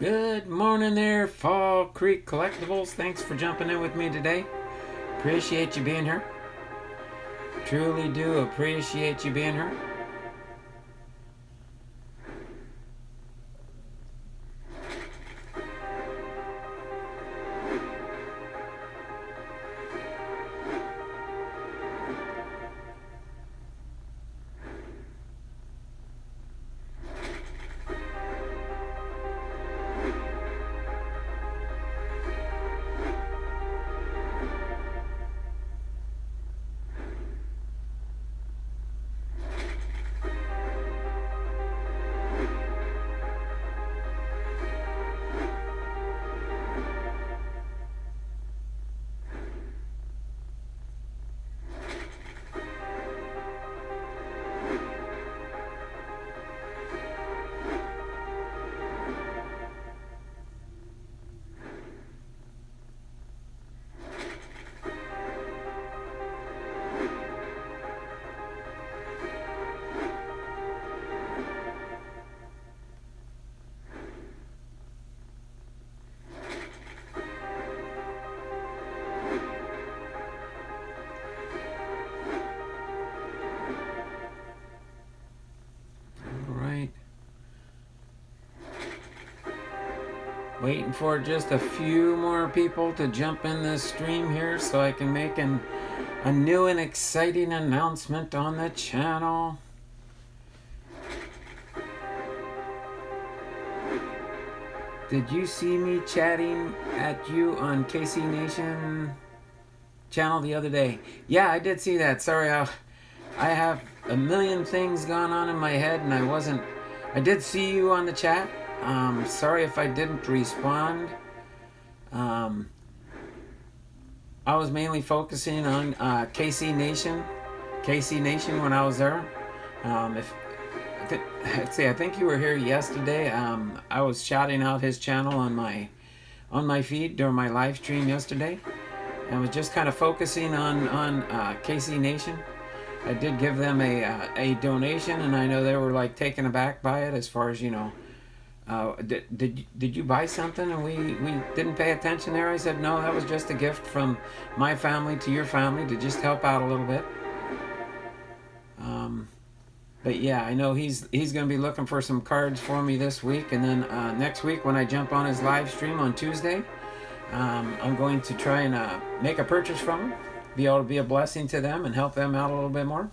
Good morning there, Fall Creek Collectibles. Thanks for jumping in with me today. Appreciate you being here. Truly do appreciate you being here. Waiting for just a few more people to jump in this stream here so I can make a new and exciting announcement on the channel. Did you see me chatting at you on KC Nation channel the other day? Yeah, I did see that. Sorry, I have a million things going on in my head and I did see you on the chat. Sorry if I didn't respond. I was mainly focusing on KC Nation when I was there. I think you were here yesterday. I was shouting out his channel on my feed during my live stream yesterday. I was just kind of focusing on KC Nation. I did give them a donation, and I know they were like taken aback by it as far as, you know, did you buy something and we didn't pay attention there? I said, no, that was just a gift from my family to your family to just help out a little bit. But yeah, I know he's going to be looking for some cards for me this week, and then next week when I jump on his live stream on Tuesday, I'm going to try and make a purchase from him, be able to be a blessing to them and help them out a little bit more.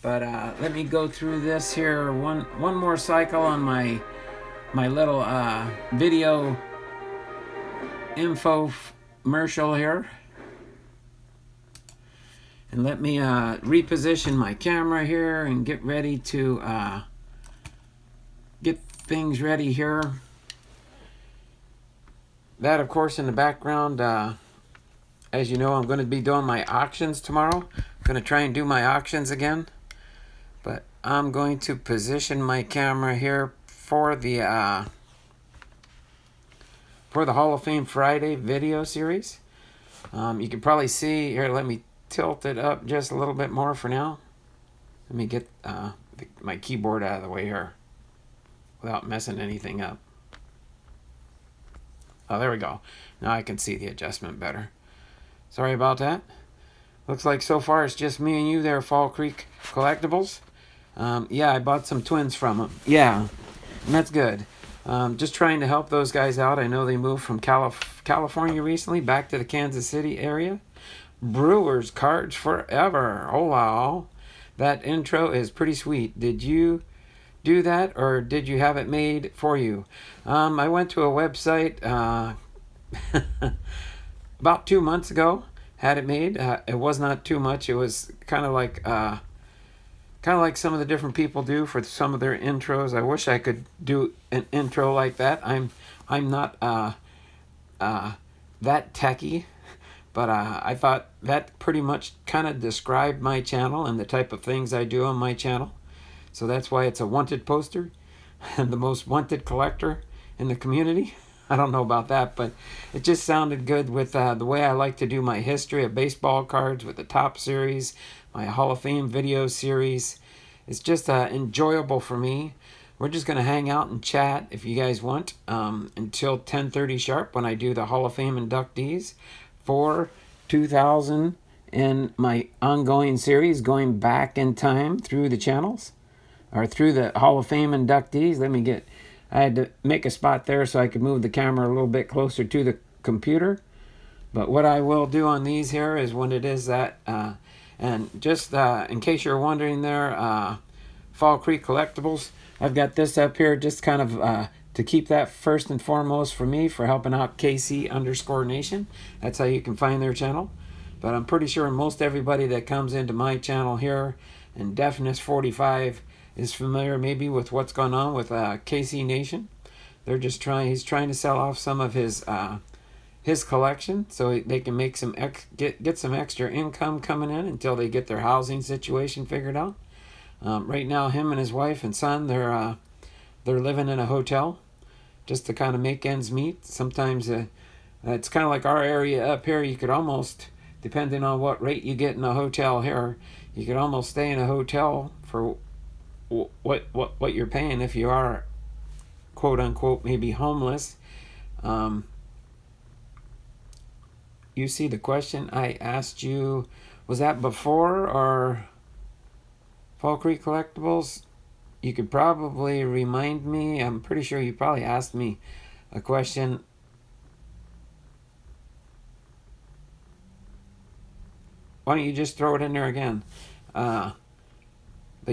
But let me go through this here one more cycle on my little video infomercial here. And let me reposition my camera here and get ready to get things ready here. That, of course, in the background, as you know, I'm going to be doing my auctions tomorrow. I'm going to try and do my auctions again. But I'm going to position my camera here for the Hall of Fame Friday video series. You can probably see here. Let me tilt it up just a little bit more for now. Let me get my keyboard out of the way here without messing anything up. Oh, there we go. Now I can see the adjustment better. Sorry about that. Looks like so far it's just me and you there, Fall Creek Collectibles. Yeah, I bought some twins from them. Yeah, and that's good. Just trying to help those guys out. I know they moved from California recently back to the Kansas City area. Brewers cards forever. Oh wow, that intro is pretty sweet. Did you do that, or did you have it made for you? I went to a website about 2 months ago. Had it made. It was not too much. It was kind of like some of the different people do for some of their intros. I wish I could do an intro like that. I'm not that techie. But I thought that pretty much kind of described my channel and the type of things I do on my channel. So that's why it's a wanted poster and the most wanted collector in the community. I don't know about that, but it just sounded good with the way I like to do my history of baseball cards with the top series, my Hall of Fame video series. It's just enjoyable for me. we're just going to hang out and chat if you guys want until 10:30 sharp when I do the Hall of Fame inductees for 2000 and my ongoing series going back in time through the channels or through the Hall of Fame inductees. I had to make a spot there so I could move the camera a little bit closer to the computer. But what I will do on these here is when it is that, and just in case you're wondering there, Fall Creek Collectibles, I've got this up here just kind of to keep that first and foremost for me for helping out KC_Nation. That's how you can find their channel. But I'm pretty sure most everybody that comes into my channel here and Deafness 45 is familiar maybe with what's going on with KC Nation. He's trying to sell off some of his collection so they can make get some extra income coming in until they get their housing situation figured out. Right now, him and his wife and son, they're living in a hotel just to kind of make ends meet. Sometimes it's kind of like our area up here. You could almost, depending on what rate you get in a hotel here, you could almost stay in a hotel for what you're paying if you are, quote unquote, maybe homeless. You see the question I asked you, was that before or Fall Creek Collectibles? You could probably remind me. I'm pretty sure you probably asked me a question. Why don't you just throw it in there again? But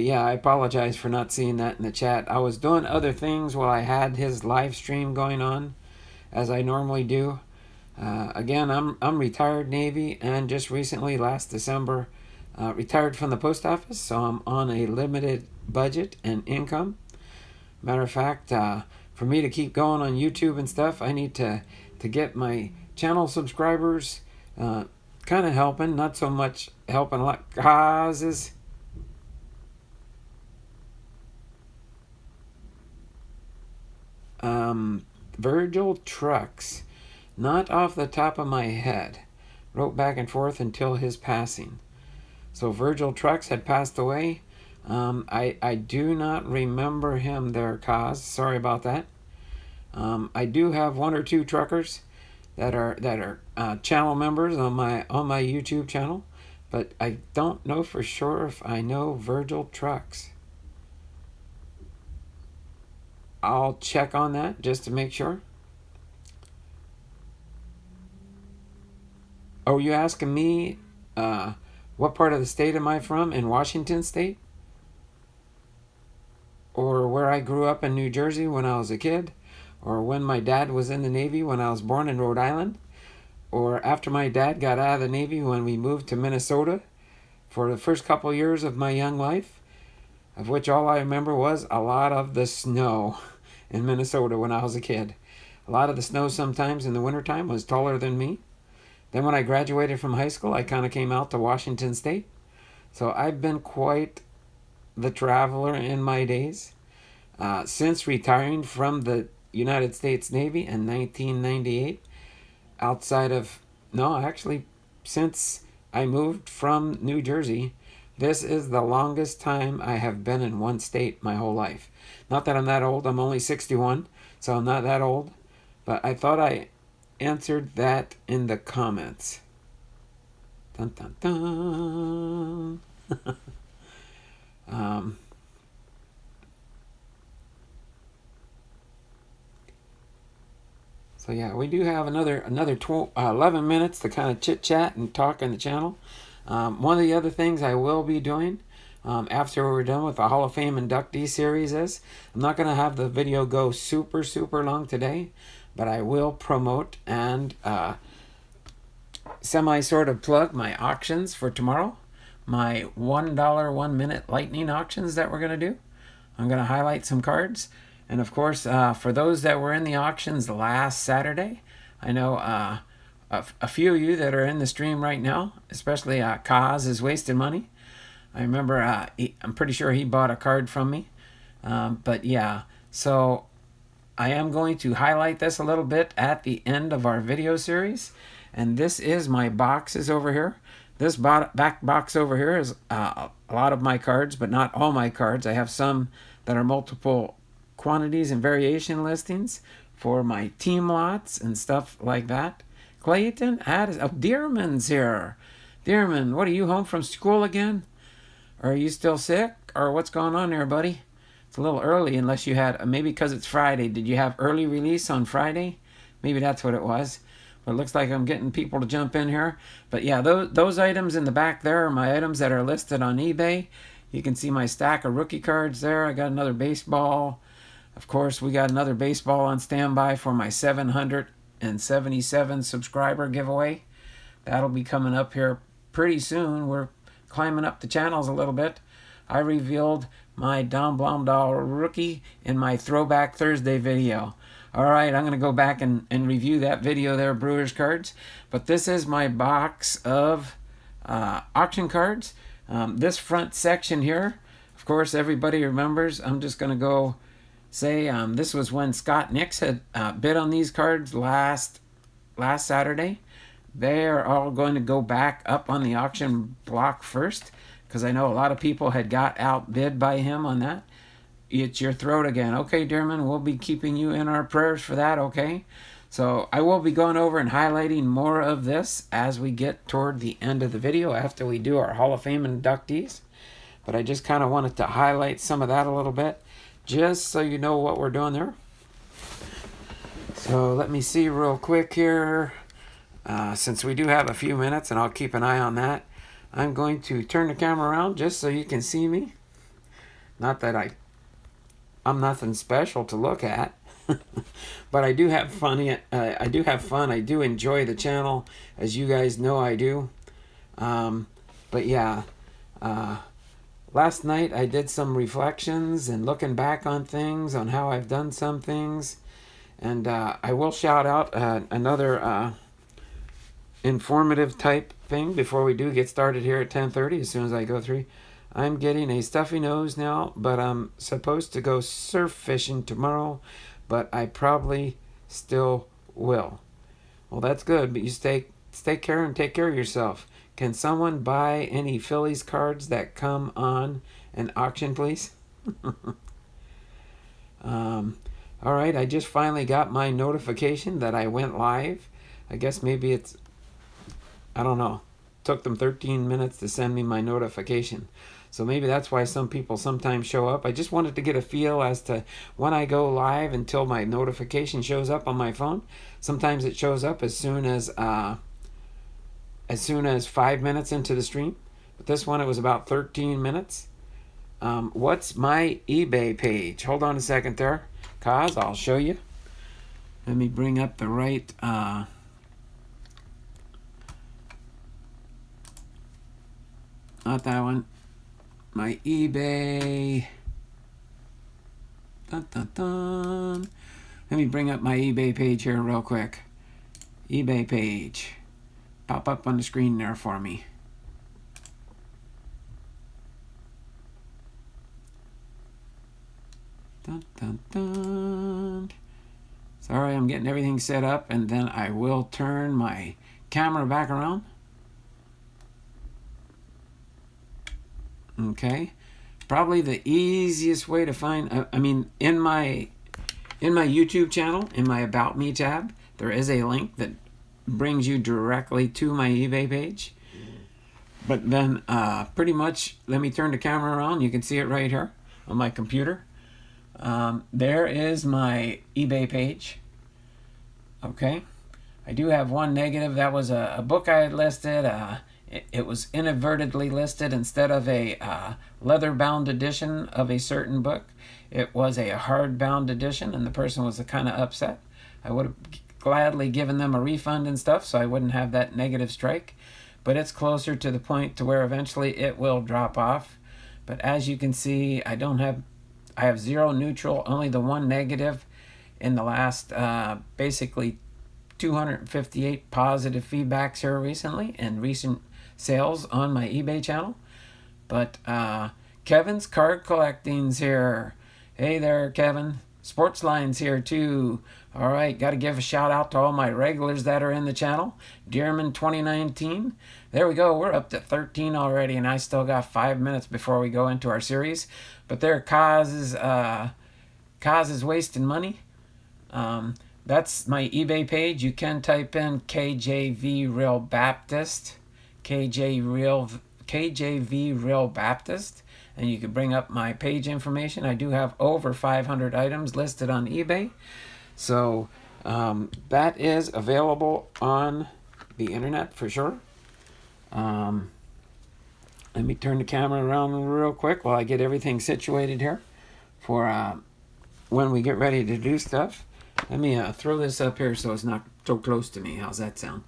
yeah, I apologize for not seeing that in the chat. I was doing other things while I had his live stream going on, as I normally do. Again, I'm retired Navy, and just recently, last December, retired from the post office, so I'm on a limited budget and income. Matter of fact, for me to keep going on YouTube and stuff, I need to get my channel subscribers kind of helping, not so much helping a lot causes. Virgil Trucks, not off the top of my head, wrote back and forth until his passing. So Virgil Trucks had passed away. I do not remember him there, cause sorry about that. I do have one or two truckers that are channel members on my YouTube channel, but I don't know for sure if I know Virgil Trucks. I'll check on that just to make sure. Oh, you asking me what part of the state am I from? In Washington State? Or where I grew up in New Jersey when I was a kid? Or when my dad was in the Navy when I was born in Rhode Island? Or after my dad got out of the Navy when we moved to Minnesota for the first couple years of my young life? Of which all I remember was a lot of the snow in Minnesota when I was a kid. A lot of the snow sometimes in the wintertime was taller than me. Then when I graduated from high school, I kind of came out to Washington State. So I've been quite the traveler in my days. Since retiring from the United States Navy in 1998, since I moved from New Jersey, this is the longest time I have been in one state my whole life. Not that I'm that old. I'm only 61, so I'm not that old. But I thought I answered that in the comments. Dun, dun, dun. So yeah, we do have another 11 minutes to kind of chit chat and talk in the channel. One of the other things I will be doing after we're done with the Hall of Fame inductee series is, I'm not going to have the video go super long today, but I will promote and sort of plug my auctions for tomorrow. My $1 1 minute lightning auctions that we're going to do. I'm going to highlight some cards. And of course, for those that were in the auctions last Saturday, I know a few of you that are in the stream right now, especially Kaz is wasting money. I remember, I'm pretty sure he bought a card from me. But yeah, so I am going to highlight this a little bit at the end of our video series. And this is my boxes over here. This back box over here is a lot of my cards, but not all my cards. I have some that are multiple quantities and variation listings for my team lots and stuff like that. Clayton, Dearman's here. Dearman, what, are you home from school again? Are you still sick? Or what's going on there, buddy? It's a little early unless you had, maybe because it's Friday. Did you have early release on Friday? Maybe that's what it was. But it looks like I'm getting people to jump in here. But yeah, those items in the back there are my items that are listed on eBay. You can see my stack of rookie cards there. I got another baseball. Of course, we got another baseball on standby for my 777 subscriber giveaway. That'll be coming up here pretty soon. We're climbing up the channels a little bit. I revealed my Don Blomdahl rookie in my Throwback Thursday video. All right, I'm going to go back and review that video there, Brewers cards. But this is my box of auction cards. This front section here, of course, everybody remembers. I'm just going to go say this was when Scott Nix had bid on these cards last Saturday. They are all going to go back up on the auction block first, because I know a lot of people had got outbid by him on that. It's your throat again. Okay, Dearman, we'll be keeping you in our prayers for that, okay? So I will be going over and highlighting more of this as we get toward the end of the video after we do our Hall of Fame inductees. But I just kind of wanted to highlight some of that a little bit, just so you know what we're doing there. So let me see real quick here. Since we do have a few minutes, and I'll keep an eye on that, I'm going to turn the camera around just so you can see me. Not that I'm nothing special to look at, but I do have fun. I do have fun. I do enjoy the channel, as you guys know I do. But yeah, last night I did some reflections and looking back on things, on how I've done some things, and I will shout out another informative type thing before we do get started here at 10:30. As soon as I go through, I'm getting a stuffy nose now, but I'm supposed to go surf fishing tomorrow, but I probably still will. Well, that's good, but you stay care and take care of yourself. Can someone buy any Phillies cards that come on an auction, please? All right, I just finally got my notification that I went live. I guess maybe it's, I don't know, took them 13 minutes to send me my notification. So maybe that's why some people sometimes show up. I just wanted to get a feel as to when I go live until my notification shows up on my phone. Sometimes it shows up as soon as 5 minutes into the stream. But this one, it was about 13 minutes. What's my eBay page? Hold on a second there, cause I'll show you. Let me bring up the right not that one. My eBay. Dun, dun, dun. Let me bring up my eBay page here real quick. eBay page. Pop up on the screen there for me. Dun, dun, dun. Sorry, I'm getting everything set up, and then I will turn my camera back around. Okay, probably the easiest way to find, in my YouTube channel, in my About Me tab, there is a link that brings you directly to my eBay page. But then pretty much, let me turn the camera around. You can see it right here on my computer. There is my eBay page. Okay, I do have one negative. That was a book I had listed. It was inadvertently listed instead of a leather-bound edition of a certain book. It was a hard-bound edition, and the person was kind of upset. I would have gladly given them a refund and stuff, so I wouldn't have that negative strike. But it's closer to the point to where eventually it will drop off. But as you can see, I have 0 neutral, only the 1 negative in the last basically 258 positive feedbacks here recently, and recent sales on my eBay channel. But Kevin's Card Collecting's here. Hey there, Kevin. Sportsline's here too. All right, got to give a shout out to all my regulars that are in the channel. Dearman 2019. There we go. We're up to 13 already, and I still got 5 minutes before we go into our series. But there, Kaz's causes wasting money. That's my eBay page. You can type in KJV Real Baptist, KJV Real Baptist, and you can bring up my page information. I do have over 500 items listed on eBay. So that is available on the internet for sure. Let me turn the camera around real quick while I get everything situated here for when we get ready to do stuff. Let me throw this up here so it's not so close to me. How's that sound?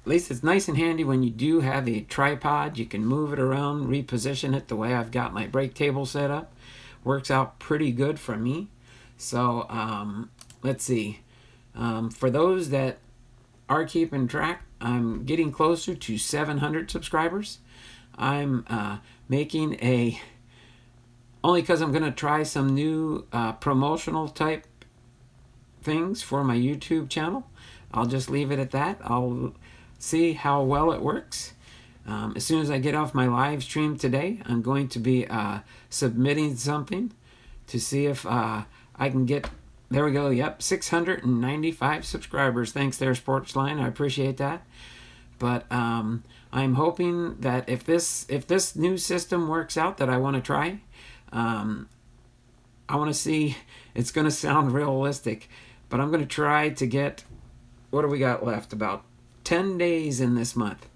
At least it's nice and handy when you do have a tripod. You can move it around, reposition it the way I've got my break table set up. Works out pretty good for me. So let's see. For those that are keeping track, I'm getting closer to 700 subscribers. I'm making a, only because I'm going to try some new promotional type things for my YouTube channel. I'll just leave it at that. I'll see how well it works. As soon as I get off my live stream today, I'm going to be submitting something to see if I can get, there we go, yep, 695 subscribers. Thanks there, Sportsline. I appreciate that. But I'm hoping that if this new system works out that I want to try, I want to see, it's going to sound realistic, but I'm going to try to get, what do we got left? About 10 days in this month.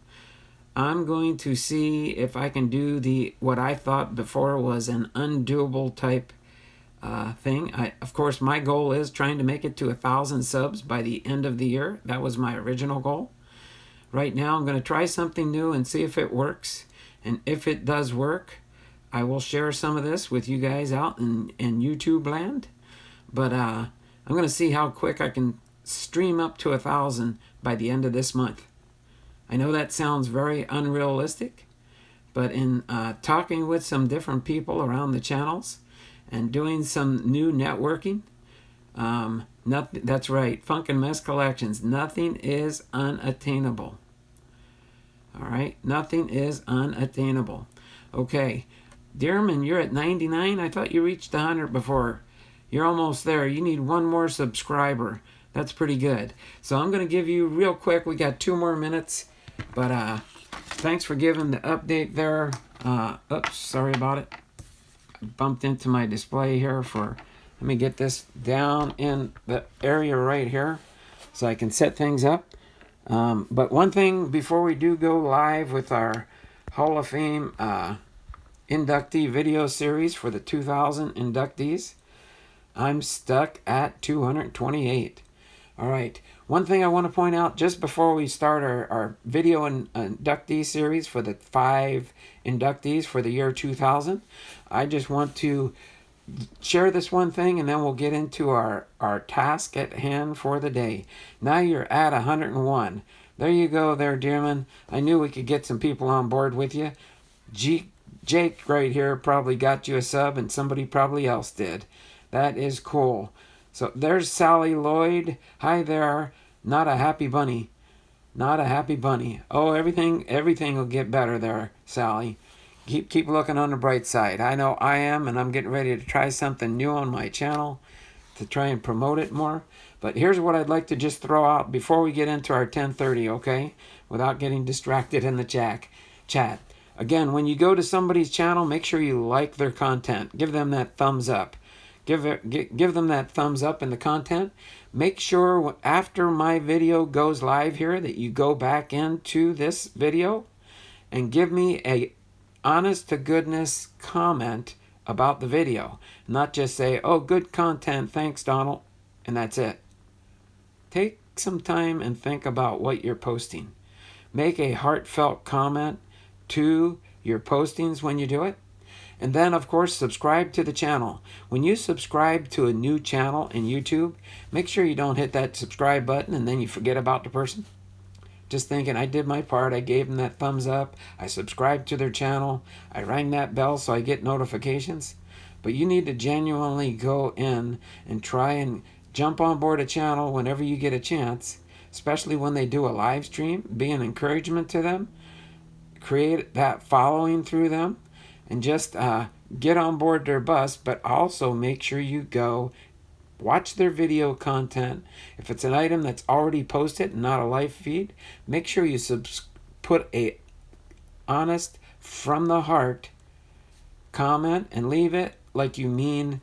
I'm going to see if I can do what I thought before was an undoable type thing. Of course, my goal is trying to make it to 1,000 subs by the end of the year. That was my original goal. Right now, I'm going to try something new and see if it works. And if it does work, I will share some of this with you guys out in YouTube land. But I'm going to see how quick I can stream up to 1,000 by the end of this month. I know that sounds very unrealistic, but in talking with some different people around the channels and doing some new networking, nothing, that's right, Funk and Mess Collections, nothing is unattainable. All right, nothing is unattainable. Okay, Dearman, you're at 99. I thought you reached 100 before. You're almost there. You need one more subscriber. That's pretty good. So I'm going to give you real quick. We got 2 more minutes. But thanks for giving the update there. Oops, sorry about it. I bumped into my display here for, let me get this down in the area right here so I can set things up. But one thing before we do go live with our Hall of Fame inductee video series for the 2000 inductees, I'm stuck at 228. All right. One thing I want to point out just before we start our video and inductee series for the 5 inductees for the year 2000, I just want to share this one thing and then we'll get into our task at hand for the day. Now you're at 101. There you go there, Dearman. I knew we could get some people on board with you. Jake right here probably got you a sub and somebody probably else did. That is cool. So there's Sally Lloyd. Hi there. Not a happy bunny. Not a happy bunny. Oh, everything will get better there, Sally. Keep looking on the bright side. I know I am, and I'm getting ready to try something new on my channel to try and promote it more. But here's what I'd like to just throw out before we get into our 10:30, okay? Without getting distracted in the chat. Again, when you go to somebody's channel, make sure you like their content. Give them that thumbs up. Give them that thumbs up in the content. Make sure after my video goes live here that you go back into this video and give me a honest to goodness comment about the video. Not just say, oh, good content, thanks, Donald, and that's it. Take some time and think about what you're posting. Make a heartfelt comment to your postings when you do it. And then, of course, subscribe to the channel. When you subscribe to a new channel in YouTube, make sure you don't hit that subscribe button and then you forget about the person. Just thinking, I did my part. I gave them that thumbs up. I subscribed to their channel. I rang that bell so I get notifications. But you need to genuinely go in and try and jump on board a channel whenever you get a chance, especially when they do a live stream. Be an encouragement to them. Create that following through them. And just get on board their bus, but also make sure you go watch their video content. If it's an item that's already posted, not a live feed, make sure you put a honest, from the heart comment and leave it like you mean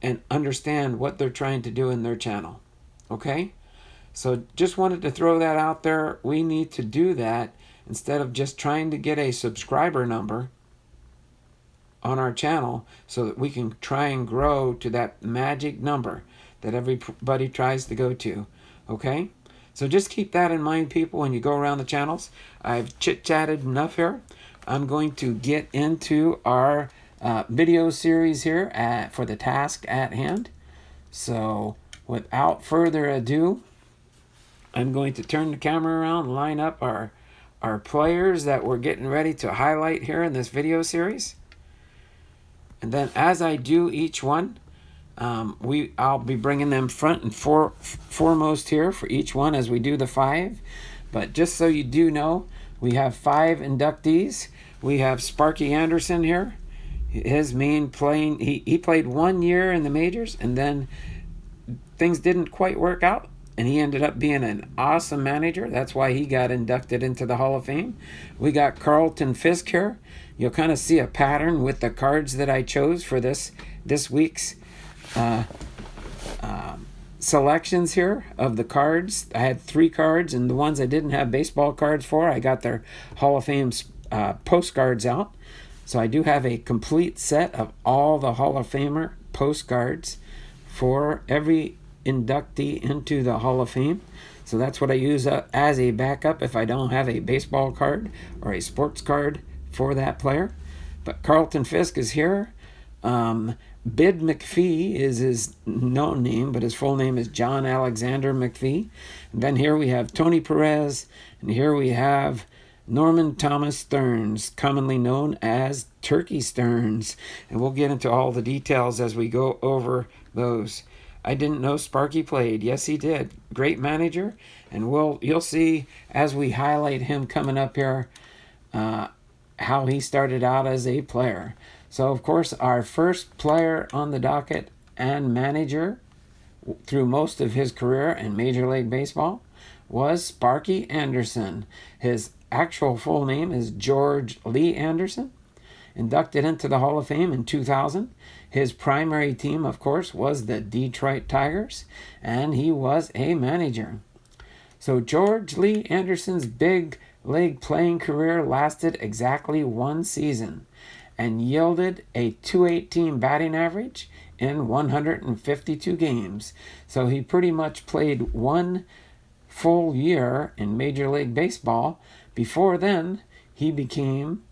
and understand what they're trying to do in their channel. Okay? So just wanted to throw that out there. We need to do that instead of just trying to get a subscriber number on our channel so that we can try and grow to that magic number that everybody tries to go to. Okay? So just keep that in mind, people, when you go around the channels. I've chit-chatted enough here. I'm going to get into our video series here for the task at hand. So without further ado, I'm going to turn the camera around, line up our players that we're getting ready to highlight here in this video series. And then as I do each one, I'll be bringing them front and foremost here for each one as we do the 5. But just so you do know, we have 5 inductees. We have Sparky Anderson here. His main playing, he played 1 year in the majors, and then things didn't quite work out, and he ended up being an awesome manager. That's why he got inducted into the Hall of Fame. We got Carlton Fisk here. You'll kind of see a pattern with the cards that I chose for this week's selections here of the cards. I had 3 cards, and the ones I didn't have baseball cards for, I got their Hall of Fame postcards out. So I do have a complete set of all the Hall of Famer postcards for every inductee into the Hall of Fame. So that's what I use as a backup if I don't have a baseball card or a sports card for that player. But Carlton Fisk is here. Bid McPhee is his known name, but his full name is John Alexander McPhee. And then here we have Tony Perez, and here we have Norman Thomas Stearns, commonly known as Turkey Stearns. And we'll get into all the details as we go over those. I didn't know Sparky played. Yes, he did. Great manager. And you'll see as we highlight him coming up here how he started out as a player. So, of course, our first player on the docket and manager through most of his career in Major League Baseball was Sparky Anderson. His actual full name is George Lee Anderson, inducted into the Hall of Fame in 2000. His primary team, of course, was the Detroit Tigers, and he was a manager. So George Lee Anderson's big league playing career lasted exactly 1 season and yielded a .218 batting average in 152 games. So he pretty much played 1 full year in Major League Baseball. Before then, he became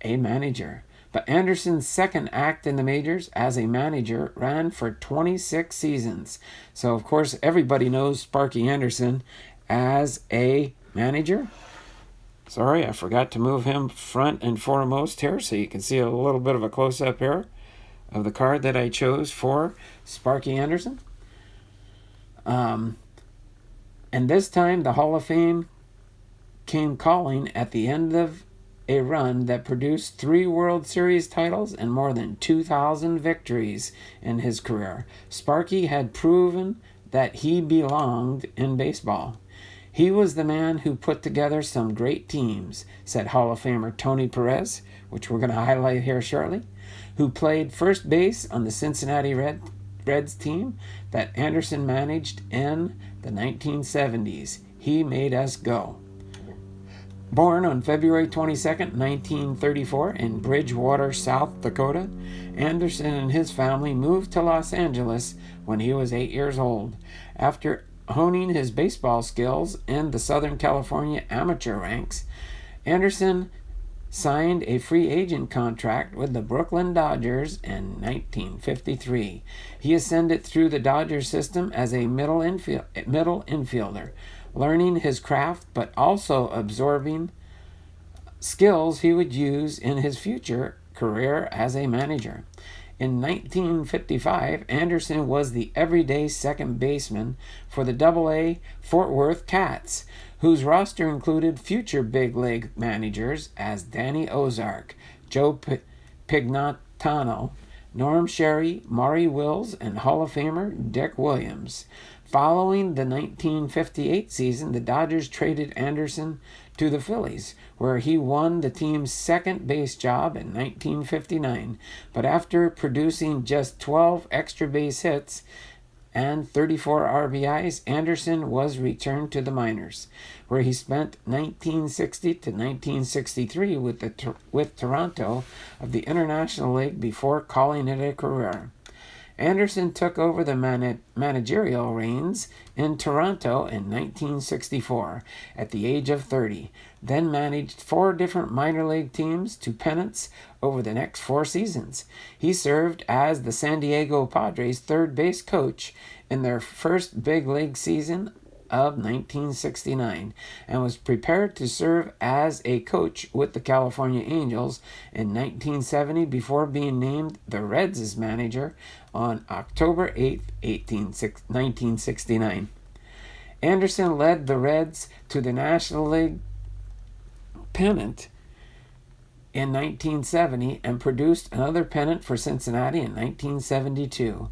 a manager. But Anderson's second act in the majors as a manager ran for 26 seasons. So, of course, everybody knows Sparky Anderson as a manager. Sorry, I forgot to move him front and foremost here so you can see a little bit of a close-up here of the card that I chose for Sparky Anderson. And this time, the Hall of Fame came calling at the end of a run that produced 3 World Series titles and more than 2,000 victories in his career. Sparky had proven that he belonged in baseball. He was the man who put together some great teams, said Hall of Famer Tony Perez, which we're going to highlight here shortly, who played first base on the Cincinnati Reds team that Anderson managed in the 1970s. He made us go. Born on February 22, 1934 in Bridgewater, South Dakota, Anderson and his family moved to Los Angeles when he was 8 years old. After honing his baseball skills in the Southern California amateur ranks, Anderson signed a free agent contract with the Brooklyn Dodgers in 1953. He ascended through the Dodgers system as a middle infielder, learning his craft but also absorbing skills he would use in his future career as a manager. In 1955, Anderson was the everyday second baseman for the Double-A Fort Worth Cats, whose roster included future big league managers as Danny Ozark, Joe Pignatano, Norm Sherry, Maury Wills, and Hall of Famer Dick Williams. Following the 1958 season, the Dodgers traded Anderson to the Phillies, where he won the team's second base job in 1959. But after producing just 12 extra base hits and 34 RBIs, Anderson was returned to the minors, where he spent 1960 to 1963 with Toronto of the International League before calling it a career. Anderson took over the managerial reins in Toronto in 1964 at the age of 30, then managed 4 different minor league teams to pennants over the next 4 seasons. He served as the San Diego Padres' third base coach in their first big league season of 1969 and was prepared to serve as a coach with the California Angels in 1970 before being named the Reds' manager on October 8, 1969. Anderson led the Reds to the National League pennant in 1970 and produced another pennant for Cincinnati in 1972.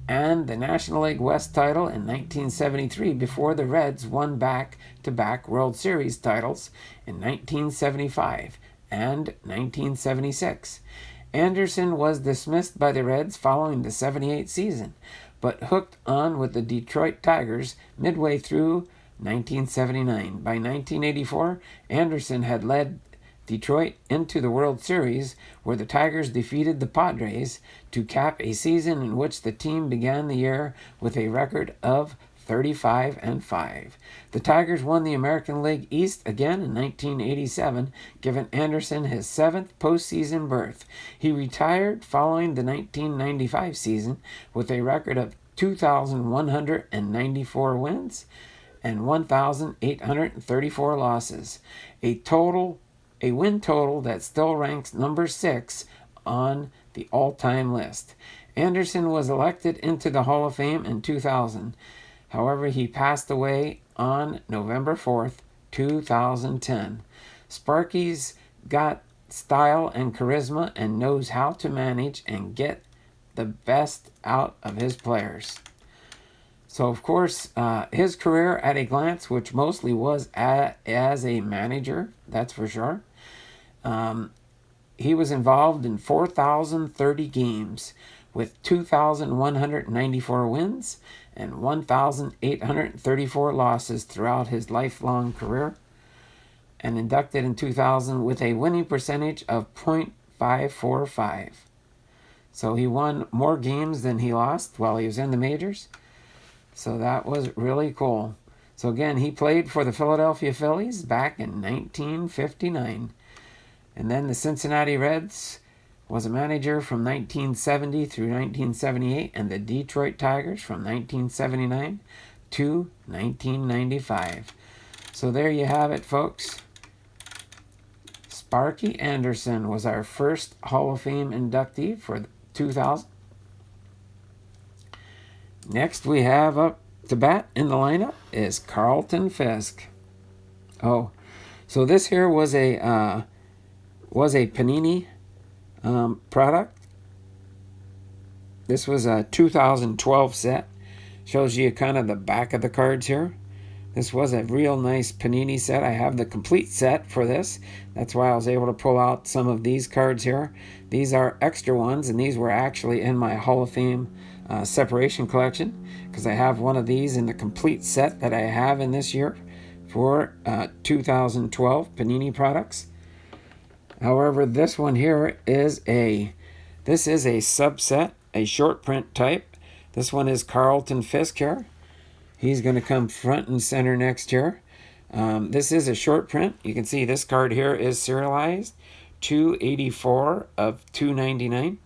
And the National League West title in 1973 before the Reds won back-to-back World Series titles in 1975 and 1976. Anderson was dismissed by the Reds following the 78 season, but hooked on with the Detroit Tigers midway through 1979. By 1984, Anderson had led Detroit into the World Series, where the Tigers defeated the Padres to cap a season in which the team began the year with a record of 35-5. The Tigers won the American League East again in 1987, giving Anderson his 7th postseason berth. He retired following the 1995 season with a record of 2,194 wins and 1,834 losses, a win total that still ranks number 6 on the all-time list. Anderson was elected into the Hall of Fame in 2000. However, he passed away on November 4th, 2010. Sparky's got style and charisma and knows how to manage and get the best out of his players. So, of course, his career at a glance, which mostly was as a manager, that's for sure. He was involved in 4,030 games with 2,194 wins and 1,834 losses throughout his lifelong career, and inducted in 2000 with a winning percentage of .545. So he won more games than he lost while he was in the majors. So that was really cool. So again, he played for the Philadelphia Phillies back in 1959. And then the Cincinnati Reds was a manager from 1970 through 1978, and the Detroit Tigers from 1979 to 1995. So there you have it, folks. Sparky Anderson was our first Hall of Fame inductee for 2000. Next we have up to bat in the lineup is Carlton Fisk. Oh, so this here was a Panini product. This was a 2012 set. Shows you kind of the back of the cards here. This was a real nice Panini set. I have the complete set for this. That's why I was able to pull out some of these cards here. These are extra ones, and these were actually in my Hall of Fame separation collection, because I have one of these in the complete set that I have in this year for 2012 Panini products. However, this one here is a subset, a short print type. This one is Carlton Fisk here. He's going to come front and center next year. This is a short print. You can see this card here is serialized 284 of 299.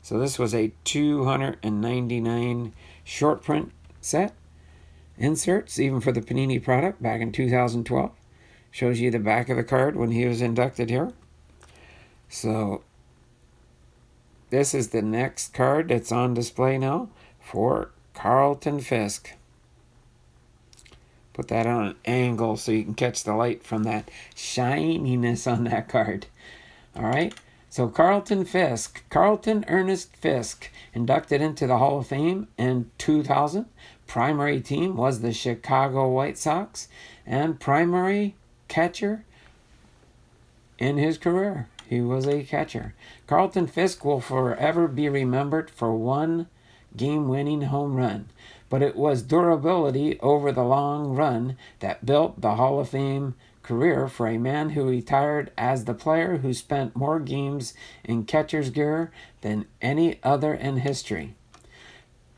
So this was a 299 short print set. Inserts, even for the Panini product back in 2012. Shows you the back of the card when he was inducted here. So this is the next card that's on display now for Carlton Fisk. Put that on an angle so you can catch the light from that shininess on that card. All right. So Carlton Ernest Fisk, inducted into the Hall of Fame in 2000. Primary team was the Chicago White Sox, and primary catcher in his career. He was a catcher. Carlton Fisk will forever be remembered for one game-winning home run, but it was durability over the long run that built the Hall of Fame career for a man who retired as the player who spent more games in catcher's gear than any other in history.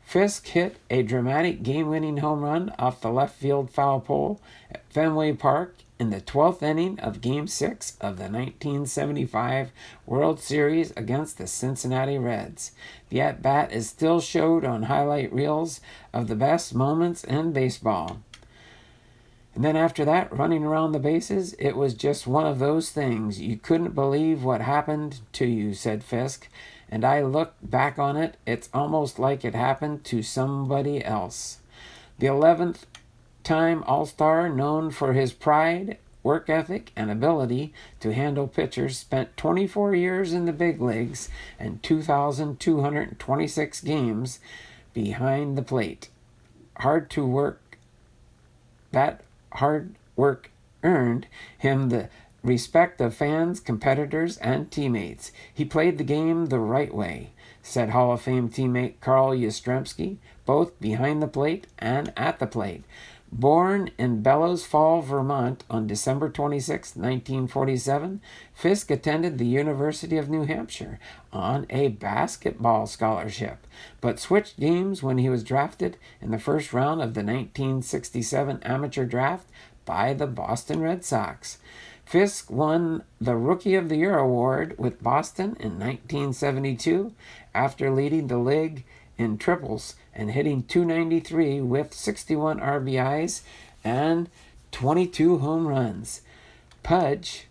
Fisk hit a dramatic game-winning home run off the left field foul pole at Fenway Park in the 12th inning of Game 6 of the 1975 World Series against the Cincinnati Reds. The at-bat is still showed on highlight reels of the best moments in baseball. And then after that, running around the bases, it was just one of those things. You couldn't believe what happened to you, said Fisk. And I look back on it, it's almost like it happened to somebody else. The 11th time All-Star, known for his pride, work ethic, and ability to handle pitchers, spent 24 years in the big leagues and 2,226 games behind the plate. That hard work earned him the respect of fans, competitors, and teammates. He played the game the right way, said Hall of Fame teammate Carl Yastrzemski, both behind the plate and at the plate. Born in Bellows Fall, Vermont on December 26, 1947, Fisk attended the University of New Hampshire on a basketball scholarship, but switched games when he was drafted in the first round of the 1967 amateur draft by the Boston Red Sox. Fisk won the Rookie of the Year award with Boston in 1972 after leading the league in triples and hitting .293 with 61 RBIs and 22 home runs. Pudge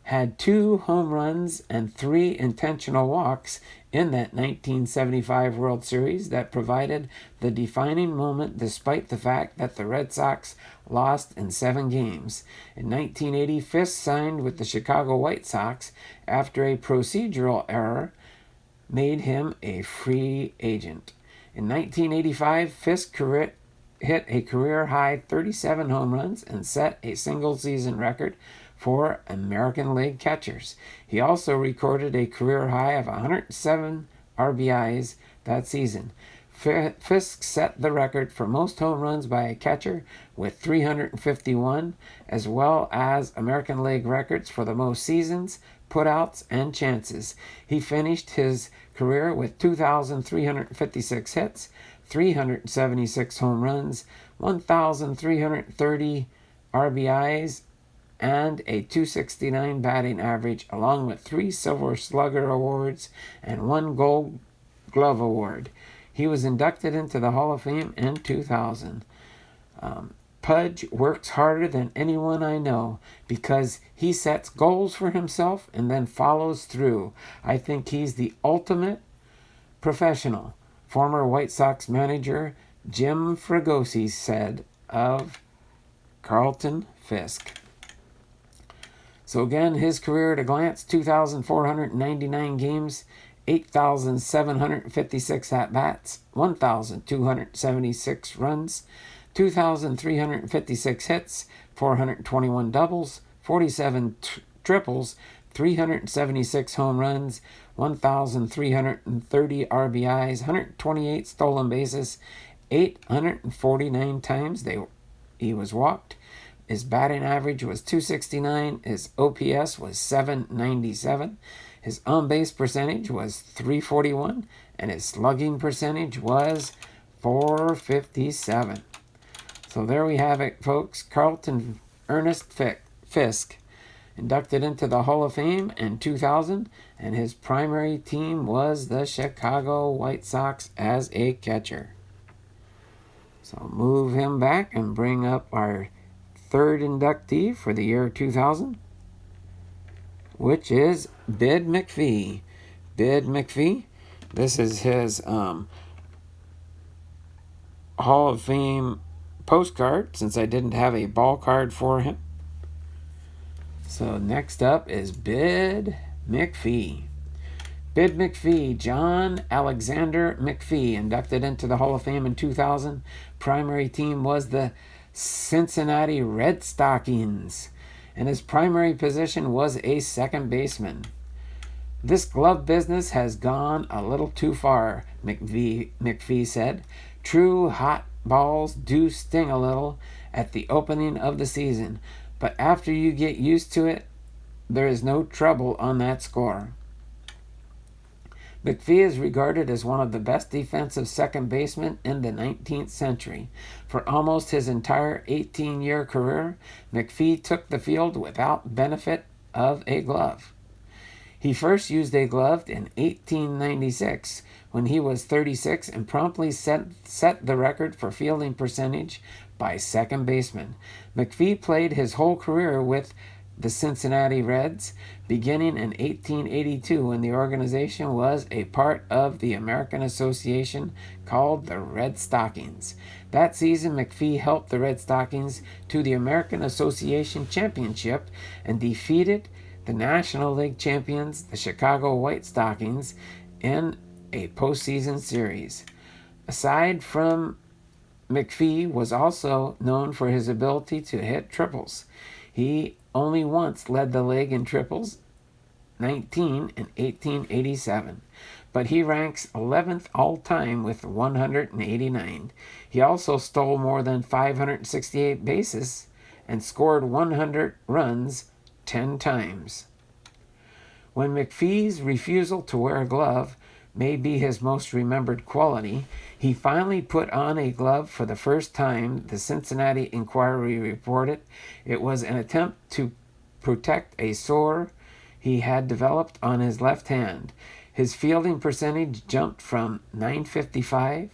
had 2 home runs and 3 intentional walks in that 1975 World Series that provided the defining moment despite the fact that the Red Sox lost in 7 games. In 1980, Fisk signed with the Chicago White Sox after a procedural error made him a free agent. In 1985, Fisk hit a career-high 37 home runs and set a single-season record for American League catchers. He also recorded a career high of 107 RBIs that season. Fisk set the record for most home runs by a catcher with 351, as well as American League records for the most seasons, putouts, and chances. He finished his career with 2,356 hits, 376 home runs, 1,330 RBIs, and a .269 batting average, along with 3 Silver Slugger awards and 1 Gold Glove award. He was inducted into the Hall of Fame in 2000. Pudge works harder than anyone I know because he sets goals for himself and then follows through. I think he's the ultimate professional. Former White Sox manager Jim Fregosi said of Carlton Fisk. So again, his career at a glance: 2,499 games, 8,756 at-bats, 1,276 runs, 2,356 hits, 421 doubles, 47 triples, 376 home runs, 1,330 RBIs, 128 stolen bases, 849 times he was walked. His batting average was .269. His OPS was .797. His on-base percentage was .341. And his slugging percentage was .457. So there we have it, folks. Carlton Ernest Fisk, inducted into the Hall of Fame in 2000. And his primary team was the Chicago White Sox as a catcher. So I'll move him back and bring up our third inductee for the year 2000, which is Bid McPhee. Bid McPhee, this is his Hall of Fame postcard, since I didn't have a ball card for him. So next up is Bid McPhee. Bid McPhee, John Alexander McPhee, inducted into the Hall of Fame in 2000. Primary team was the Cincinnati Red Stockings, and his primary position was a second baseman. This glove business has gone a little too far, McPhee said. True hot balls do sting a little at the opening of the season, but after you get used to it, there is no trouble on that score. McPhee is regarded as one of the best defensive second basemen in the 19th century. For almost his entire 18-year career, McPhee took the field without benefit of a glove. He first used a glove in 1896 when he was 36 and promptly set the record for fielding percentage by second baseman. McPhee played his whole career with the Cincinnati Reds, beginning in 1882 when the organization was a part of the American Association called the Red Stockings. That season, McPhee helped the Red Stockings to the American Association Championship and defeated the National League champions, the Chicago White Stockings, in a postseason series. Aside from McPhee was also known for his ability to hit triples. He only once led the league in triples, 19 in 1887, but he ranks 11th all-time with 189. He also stole more than 568 bases and scored 100 runs 10 times. When McPhee's refusal to wear a glove may be his most remembered quality, he finally put on a glove for the first time, the Cincinnati Enquirer reported. It was an attempt to protect a sore he had developed on his left hand. His fielding percentage jumped from .955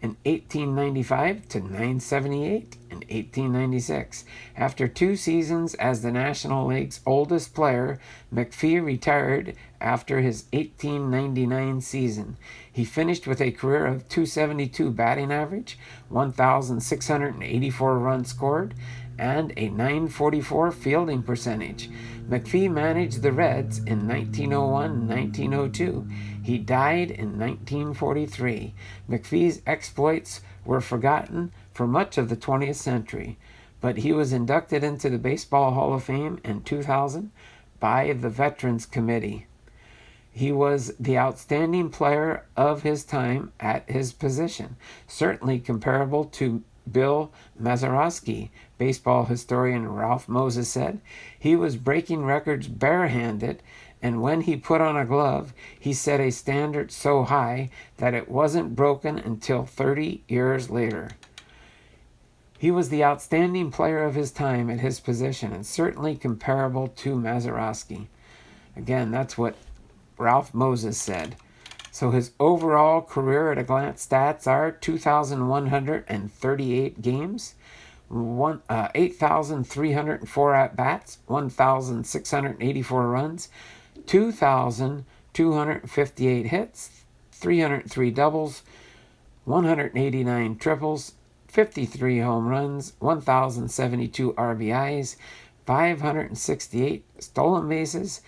in 1895 to .978 in 1896. After 2 seasons as the National League's oldest player, McPhee retired after his 1899 season. He finished with a career of .272 batting average, 1,684 runs scored, and a .944 fielding percentage. McPhee managed the Reds in 1901 and 1902. He died in 1943. McPhee's exploits were forgotten for much of the 20th century, but he was inducted into the Baseball Hall of Fame in 2000 by the Veterans Committee. He was the outstanding player of his time at his position, certainly comparable to Bill Mazeroski. Baseball historian Ralph Moses said he was breaking records barehanded, and when he put on a glove, he set a standard so high that it wasn't broken until 30 years later. He was the outstanding player of his time at his position and certainly comparable to Mazeroski. Again, that's what Ralph Moses said. So his overall career at a glance stats are 2,138 games, 8,304 at-bats, 1,684 runs, 2,258 hits, 303 doubles, 189 triples, 53 home runs, 1,072 RBIs, 568 stolen bases.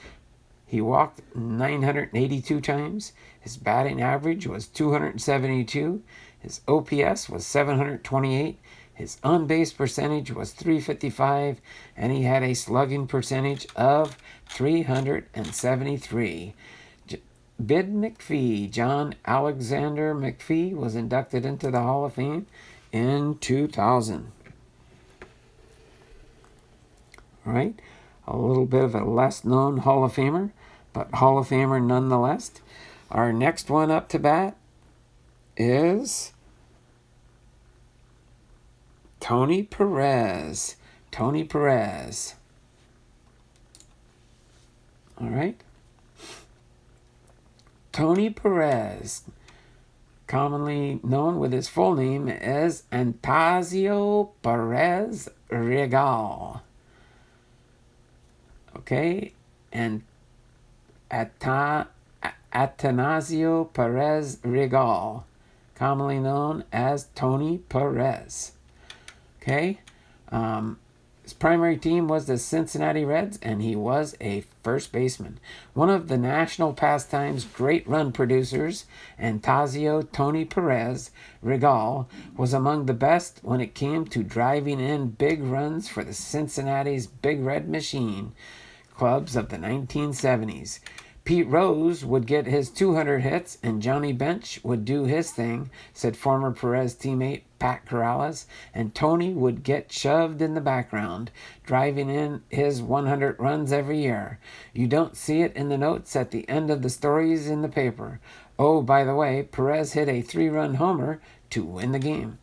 He walked 982 times. His batting average was 272. His OPS was 728. His on-base percentage was .355, and he had a slugging percentage of .373. Bid McPhee, John Alexander McPhee, was inducted into the Hall of Fame in 2000. All right, a little bit of a less-known Hall of Famer, but Hall of Famer nonetheless. Our next one up to bat is Tony Perez. Tony Perez. All right. Tony Perez, commonly known with his full name as Antasio Perez Regal. Okay, and Atanasio Perez Regal, commonly known as Tony Perez. Okay, His primary team was the Cincinnati Reds, and he was a first baseman. One of the National Pastime's great run producers, Antasio Tony Perez Regal, was among the best when it came to driving in big runs for the Cincinnati's Big Red Machine clubs of the 1970s. Pete Rose would get his 200 hits and Johnny Bench would do his thing, said former Perez teammate Pat Corrales, and Tony would get shoved in the background, driving in his 100 runs every year. You don't see it in the notes at the end of the stories in the paper. Oh, by the way, Perez hit a 3-run homer to win the game.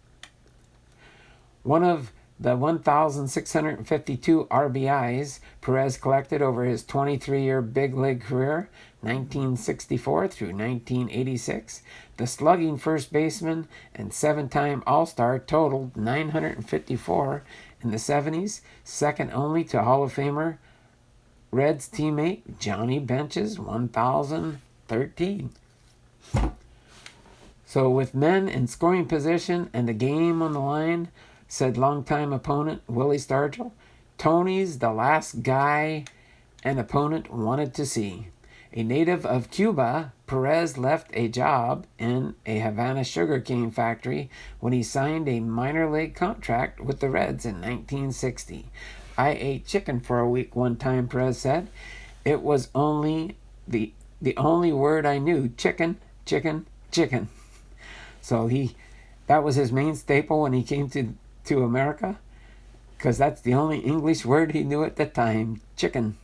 One of the 1,652 RBIs Perez collected over his 23-year big league career, 1964 through 1986, the slugging first baseman and 7-time All-Star totaled 954 in the 70s, second only to Hall of Famer Reds teammate Johnny Bench's 1,013. So with men in scoring position and the game on the line, said longtime opponent Willie Stargell, Tony's the last guy an opponent wanted to see. A native of Cuba, Perez left a job in a Havana sugarcane factory when he signed a minor league contract with the Reds in 1960. I ate chicken for a week one time, Perez said. It was only the only word I knew, chicken, chicken, chicken. So that was his main staple when he came to America, because that's the only English word he knew at the time, chicken.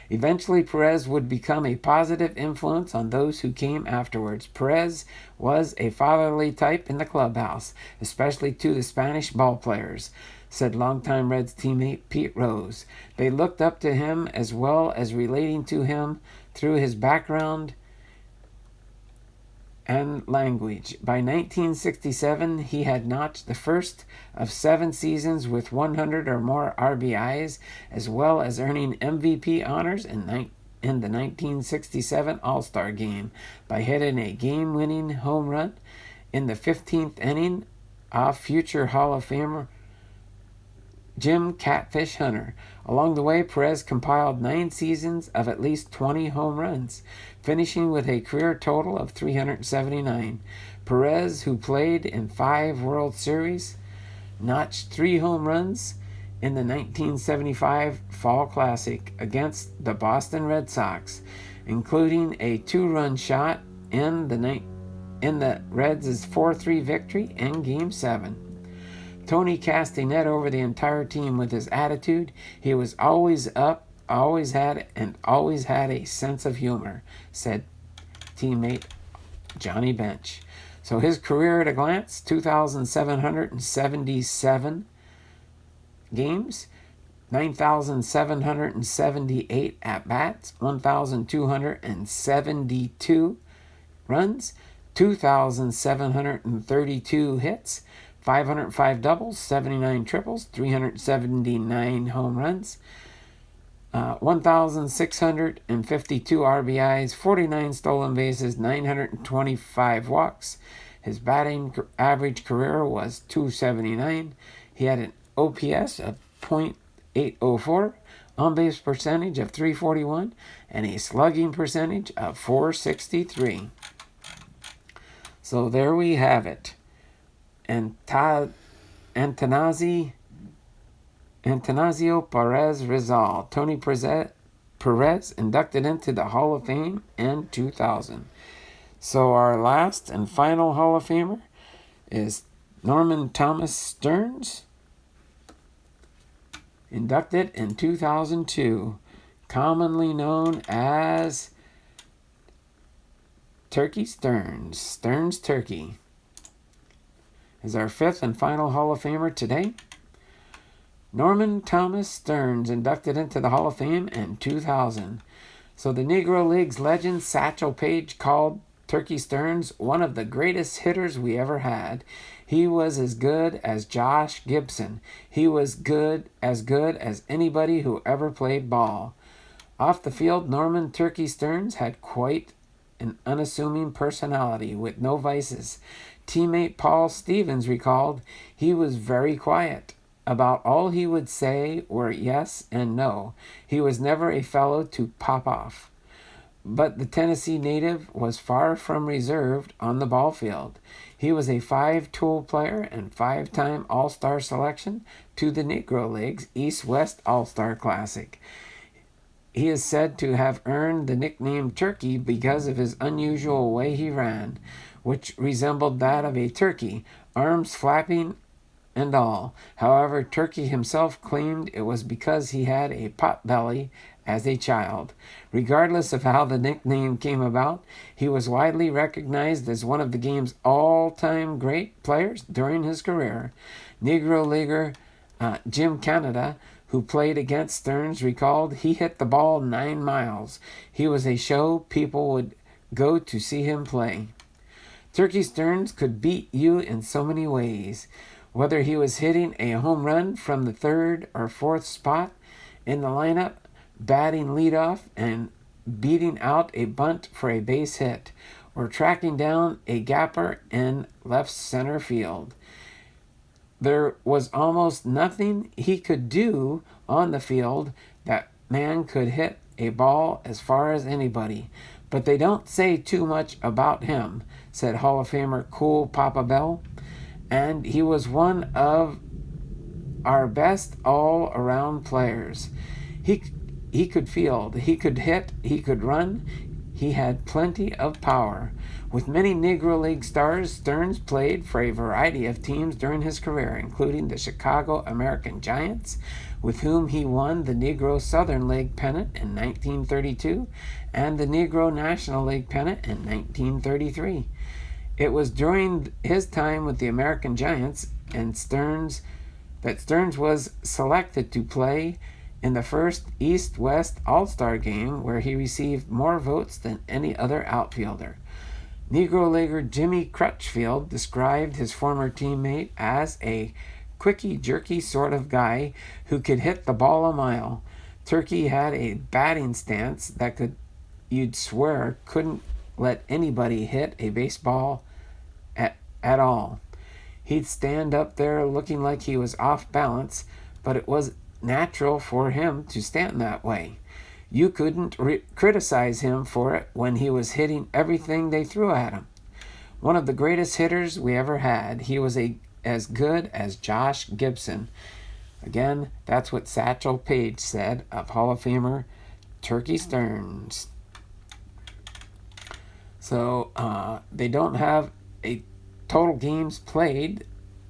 Eventually, Perez would become a positive influence on those who came afterwards. Perez was a fatherly type in the clubhouse, especially to the Spanish ball players, said longtime Reds teammate Pete Rose. They looked up to him as well as relating to him through his background and language. By 1967, he had notched the first of 7 seasons with 100 or more RBIs, as well as earning MVP honors in the 1967 All-Star Game by hitting a game-winning home run in the 15th inning off future Hall of Famer Jim Catfish Hunter. Along the way, Perez compiled 9 seasons of at least 20 home runs, finishing with a career total of 379. Perez, who played in 5 World Series, notched 3 home runs in the 1975 Fall Classic against the Boston Red Sox, including a 2-run shot in the Reds' 4-3 victory in Game 7. Tony cast a net over the entire team with his attitude. He was always up, always had a sense of humor, said teammate Johnny Bench. So his career at a glance, 2,777 games, 9,778 at-bats, 1,272 runs, 2,732 hits, 505 doubles, 79 triples, 379 home runs, 1,652 RBIs, 49 stolen bases, 925 walks. His batting average career was .279. He had an OPS of .804, on-base percentage of .341, and a slugging percentage of .463. So there we have it. Antanasio Perez Rizal, Tony Perez, inducted into the Hall of Fame in 2000. So our last and final Hall of Famer is Norman Thomas Stearns, inducted in 2002, commonly known as Turkey Stearns, Stearns Turkey, is our 5th and final Hall of Famer today. Norman Thomas Stearns, inducted into the Hall of Fame in 2000. So the Negro Leagues legend Satchel Paige called Turkey Stearns one of the greatest hitters we ever had. He was as good as Josh Gibson. He was as good as anybody who ever played ball. Off the field, Norman Turkey Stearns had quite an unassuming personality with no vices. Teammate Paul Stevens recalled, he was very quiet. About all he would say were yes and no. He was never a fellow to pop off. But the Tennessee native was far from reserved on the ball field. He was a 5-tool player and 5-time All-Star selection to the Negro League's East-West All-Star Classic. He is said to have earned the nickname Turkey because of his unusual way he ran, which resembled that of a turkey, arms flapping and all. However, Turkey himself claimed it was because he had a pot belly as a child. Regardless of how the nickname came about, he was widely recognized as one of the game's all-time great players during his career. Negro leaguer Jim Canada, who played against Stearns, recalled, "He hit the ball 9 miles. He was a show. People would go to see him play." Turkey Stearns could beat you in so many ways. Whether he was hitting a home run from the 3rd or 4th spot in the lineup, batting leadoff and beating out a bunt for a base hit, or tracking down a gapper in left center field. There was almost nothing he could do on the field. That man could hit a ball as far as anybody. But they don't say too much about him, said Hall of Famer Cool Papa Bell. And he was one of our best all-around players. He could field, he could hit, he could run. He had plenty of power. With many Negro League stars, Stearns played for a variety of teams during his career, including the Chicago American Giants, with whom he won the Negro Southern League pennant in 1932 and the Negro National League pennant in 1933. It was during his time with the American Giants and Stearns was selected to play in the first East-West All-Star game, where he received more votes than any other outfielder. Negro leaguer Jimmy Crutchfield described his former teammate as a quickie-jerky sort of guy who could hit the ball a mile. Turkey had a batting stance that you'd swear couldn't let anybody hit a baseball at all. He'd stand up there looking like he was off balance, but it was natural for him to stand that way. You couldn't criticize him for it when he was hitting everything they threw at him. One of the greatest hitters we ever had. He was as good as Josh Gibson. Again, that's what Satchel Paige said of Hall of Famer Turkey Stearns. So they don't have a total games played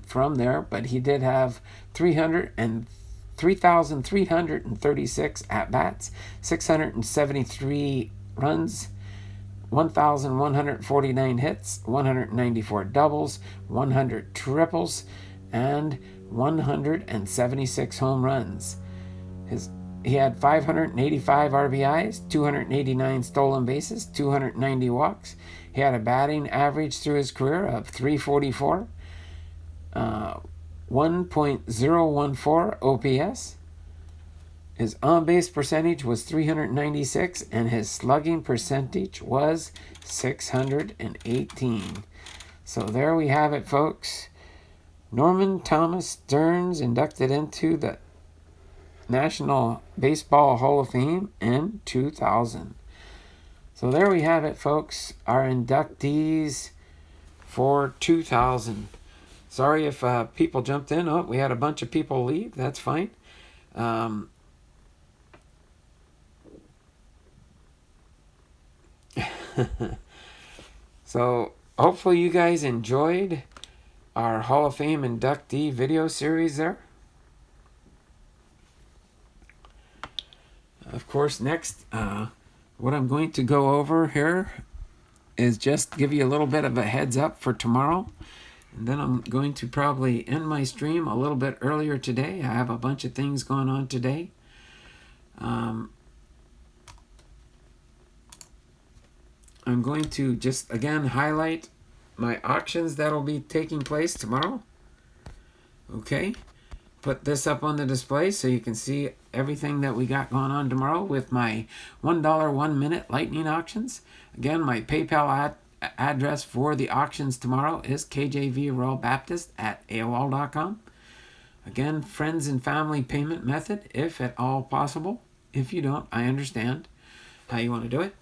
from there, but he did have 3,336 at-bats, 673 runs, 1,149 hits, 194 doubles, 100 triples, and 176 home runs. He had 585 RBIs, 289 stolen bases, 290 walks. He had a batting average through his career of .344, 1.014 OPS. His on-base percentage was .396, and his slugging percentage was .618. So there we have it, folks. Norman Thomas Stearns inducted into the National Baseball Hall of Fame in 2000. So there we have it, folks. Our inductees for 2000. Sorry if people jumped in. Oh, we had a bunch of people leave. That's fine. So hopefully you guys enjoyed our Hall of Fame inductee video series there. Of course, next, what I'm going to go over here is just give you a little bit of a heads up for tomorrow. And then I'm going to probably end my stream a little bit earlier today. I have a bunch of things going on today. I'm going to just, again, highlight my auctions that'll be taking place tomorrow. Okay. Put this up on the display so you can see everything that we got going on tomorrow with my $1 1 minute lightning auctions. Again, my PayPal address for the auctions tomorrow is kjvroyalbaptist@aol.com. Again, friends and family payment method, if at all possible. If you don't, I understand how you want to do it.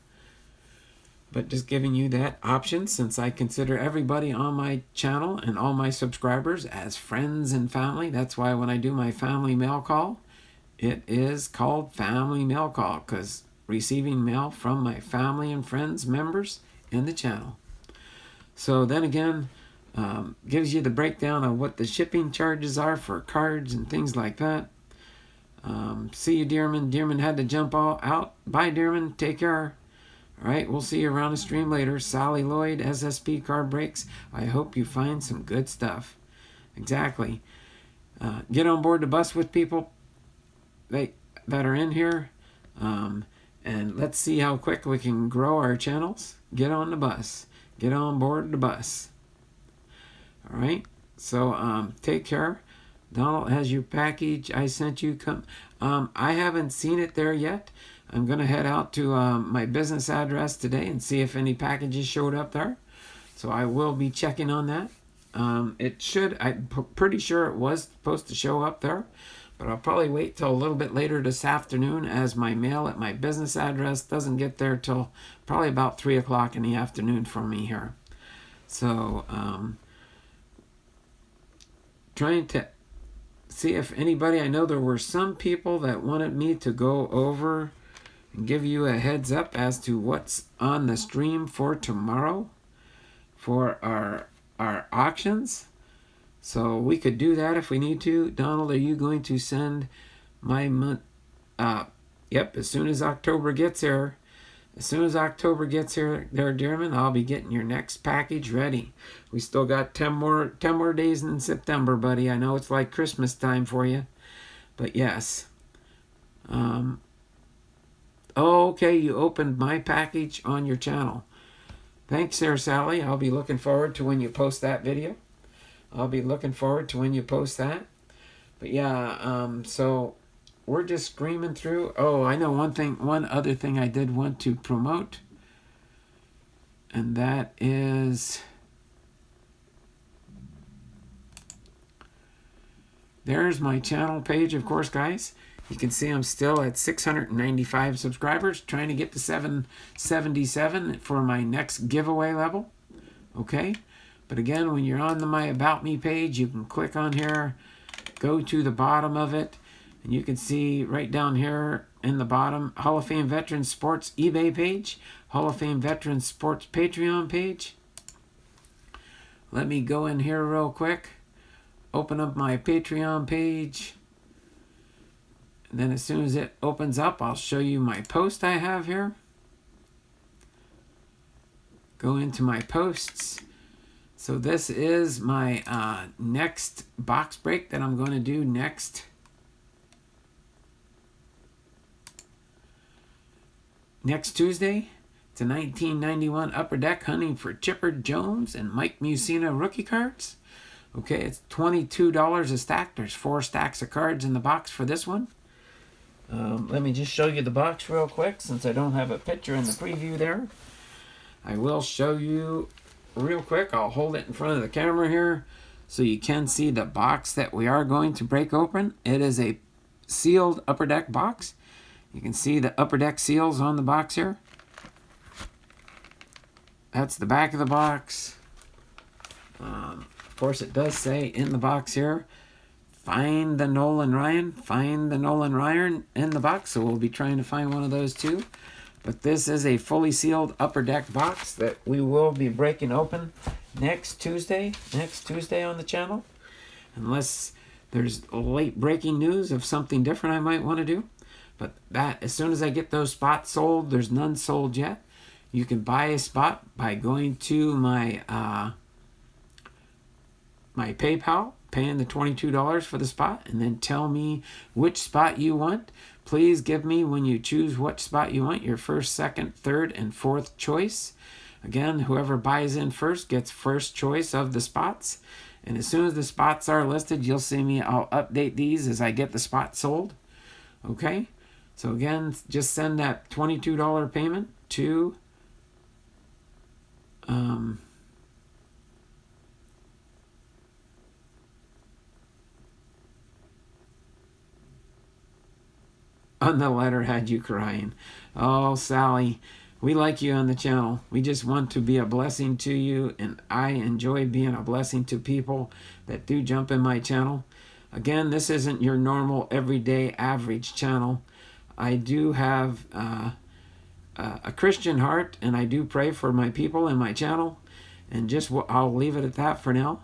But just giving you that option, since I consider everybody on my channel and all my subscribers as friends and family. That's why when I do my family mail call, it is called family mail call, because receiving mail from my family and friends members in the channel. So then again, gives you the breakdown of what the shipping charges are for cards and things like that. See you, Dearman. Dearman had to jump all out. Bye, Dearman. Take care. All right, we'll see you around the stream later. Sally Lloyd, SSP Card Breaks. I hope you find some good stuff. Exactly. Get on board the bus with people that are in here. And let's see how quick we can grow our channels. Get on the bus. Get on board the bus. All right. So take care. Donald has your package I sent you. I haven't seen it there yet. I'm going to head out to my business address today and see if any packages showed up there. So I will be checking on that. It should. I'm pretty sure it was supposed to show up there. But I'll probably wait till a little bit later this afternoon, as my mail at my business address doesn't get there till probably about 3 o'clock in the afternoon for me here. So trying to see if anybody, I know there were some people that wanted me to go over and give you a heads up as to what's on the stream for tomorrow for our auctions. So we could do that if we need to. Donald, are you going to send my month? Yep, as soon as October gets here. As soon as October gets here, there, Dearman, I'll be getting your next package ready. We still got 10 more days in September, buddy. I know it's like Christmas time for you. But yes. Okay, you opened my package on your channel. Thanks, Sarah Sally. I'll be looking forward to when you post that video. I'll be looking forward to when you post that. But yeah, so we're just screaming through. Oh, I know one other thing I did want to promote. And that is, there's my channel page, of course, guys. You can see I'm still at 695 subscribers, trying to get to 777 for my next giveaway level. Okay? But again, when you're on my About Me page, you can click on here, go to the bottom of it, and you can see right down here in the bottom, Hall of Fame Veterans Sports eBay page, Hall of Fame Veterans Sports Patreon page. Let me go in here real quick, open up my Patreon page, and then as soon as it opens up, I'll show you my post I have here. Go into my posts. So this is my next box break that I'm going to do next Tuesday. It's a 1991 Upper Deck Hunting for Chipper Jones and Mike Musina rookie cards. Okay, it's $22 a stack. There's 4 stacks of cards in the box for this one. Let me just show you the box real quick, since I don't have a picture in the preview there. I will show you real quick. I'll hold it in front of the camera here so you can see the box that we are going to break open. It is a sealed Upper Deck box. You can see the Upper Deck seals on the box here. That's the back of the box. Of course, it does say in the box here, find the Nolan Ryan in the box. So we'll be trying to find one of those too. But this is a fully sealed Upper Deck box that we will be breaking open next Tuesday on the channel. Unless there's late breaking news of something different I might want to do. But that, as soon as I get those spots sold, there's none sold yet. You can buy a spot by going to my my PayPal, paying the $22 for the spot, and then tell me which spot you want. Please give me, when you choose what spot you want, your first, second, third, and fourth choice. Again, whoever buys in first gets first choice of the spots. And as soon as the spots are listed, you'll see me. I'll update these as I get the spots sold. Okay? So again, just send that $22 payment to on the letter had you crying. Oh, Sally, we like you on the channel. We just want to be a blessing to you, and I enjoy being a blessing to people that do jump in my channel. Again, this isn't your normal, everyday, average channel. I do have a Christian heart, and I do pray for my people in my channel. And just I'll leave it at that for now.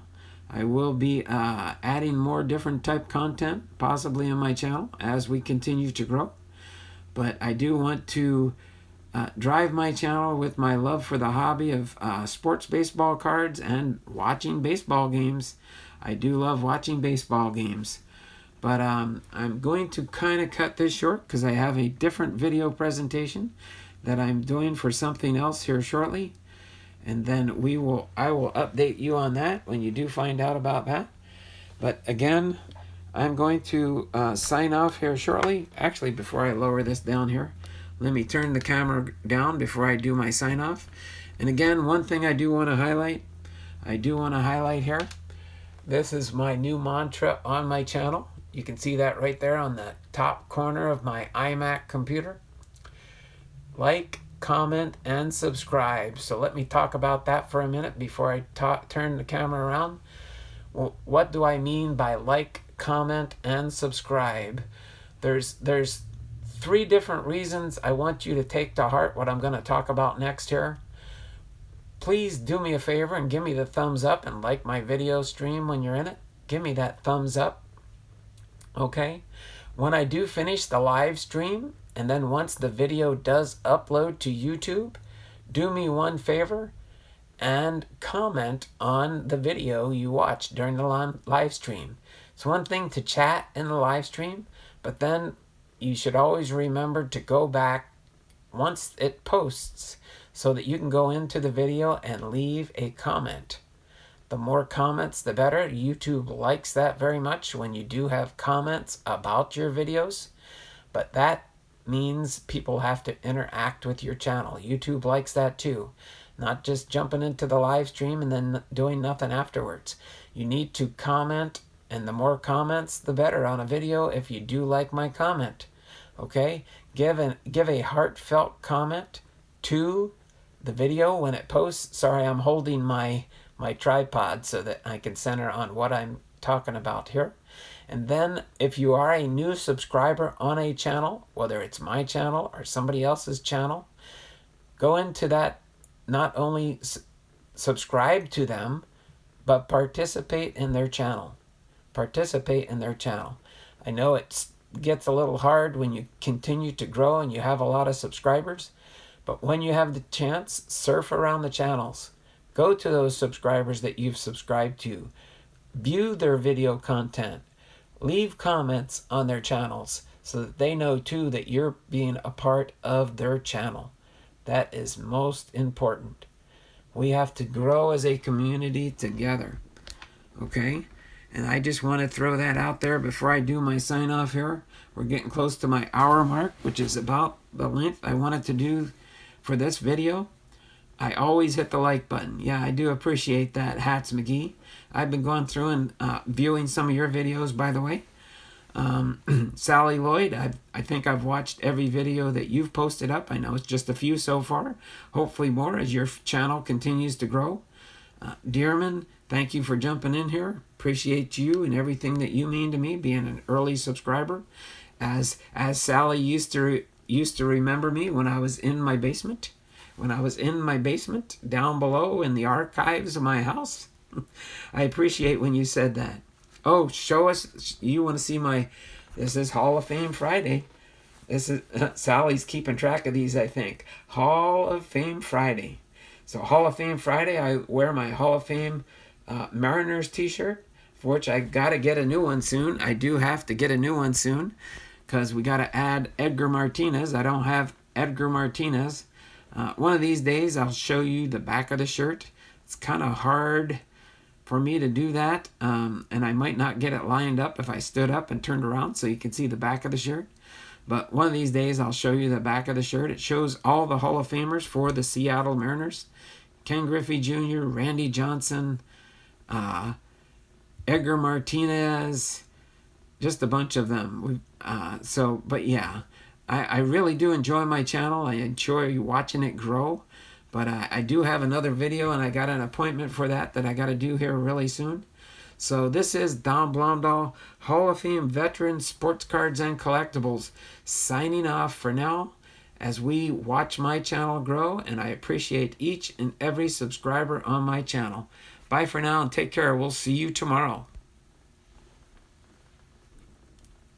I will be adding more different type content, possibly in my channel, as we continue to grow. But I do want to drive my channel with my love for the hobby of sports baseball cards and watching baseball games. I do love watching baseball games. But I'm going to kind of cut this short because I have a different video presentation that I'm doing for something else here shortly. And then I will update you on that when you do find out about that. But again, I'm going to sign off here shortly. Actually, before I lower this down here, let me turn the camera down before I do my sign off. And again, one thing I do want to highlight, here. This is my new mantra on my channel. You can see that right there on the top corner of my iMac computer. Like, comment, and subscribe. So let me talk about that for a minute before I turn the camera around. Well, what do I mean by like, comment, and subscribe? There's 3 different reasons I want you to take to heart what I'm going to talk about next here. Please do me a favor and give me the thumbs up and like my video stream when you're in it. Give me that thumbs up. Okay? When I do finish the live stream, and then once the video does upload to YouTube, do me one favor and comment on the video you watched during the live stream. It's one thing to chat in the live stream, but then you should always remember to go back once it posts so that you can go into the video and leave a comment. The more comments, the better. YouTube likes that very much when you do have comments about your videos, but that means people have to interact with your channel. YouTube likes that too. Not just jumping into the live stream and then doing nothing afterwards. You need to comment, and the more comments, the better on a video if you do like my comment. Okay? Give a heartfelt comment to the video when it posts. Sorry, I'm holding my tripod so that I can center on what I'm talking about here. And then if you are a new subscriber on a channel, whether it's my channel or somebody else's channel, go into that, not only subscribe to them, but participate in their channel. Participate in their channel. I know it gets a little hard when you continue to grow and you have a lot of subscribers, but when you have the chance, surf around the channels. Go to those subscribers that you've subscribed to. View their video content. Leave comments on their channels so that they know too that you're being a part of their channel. That is most important. We have to grow as a community together. Okay? And I just want to throw that out there before I do my sign off here. We're getting close to my hour mark, which is about the length I wanted to do for this video. I always hit the like button. Yeah, I do appreciate that, Hats McGee. I've been going through and viewing some of your videos, by the way. Sally Lloyd, I think I've watched every video that you've posted up. I know it's just a few so far. Hopefully more as your channel continues to grow. Dearman, thank you for jumping in here. Appreciate you and everything that you mean to me, being an early subscriber. As Sally used to remember me when I was in my basement. When I was in my basement, down below in the archives of my house. I appreciate when you said that. Oh, show us, you want to see this is Hall of Fame Friday. This is, Sally's keeping track of these, I think. Hall of Fame Friday. So Hall of Fame Friday, I wear my Hall of Fame Mariners t-shirt, for which I got to get a new one soon. I do have to get a new one soon, because we got to add Edgar Martinez. I don't have Edgar Martinez. One of these days, I'll show you the back of the shirt. It's kind of hard for me to do that, and I might not get it lined up if I stood up and turned around so you can see the back of the shirt. But one of these days, I'll show you the back of the shirt. It shows all the Hall of Famers for the Seattle Mariners. Ken Griffey Jr., Randy Johnson, Edgar Martinez, just a bunch of them. But yeah, I really do enjoy my channel. I enjoy watching it grow. But I do have another video, and I got an appointment for that I got to do here really soon. So this is Don Blomdahl, Hall of Fame veteran, sports cards and collectibles, signing off for now as we watch my channel grow, and I appreciate each and every subscriber on my channel. Bye for now and take care. We'll see you tomorrow.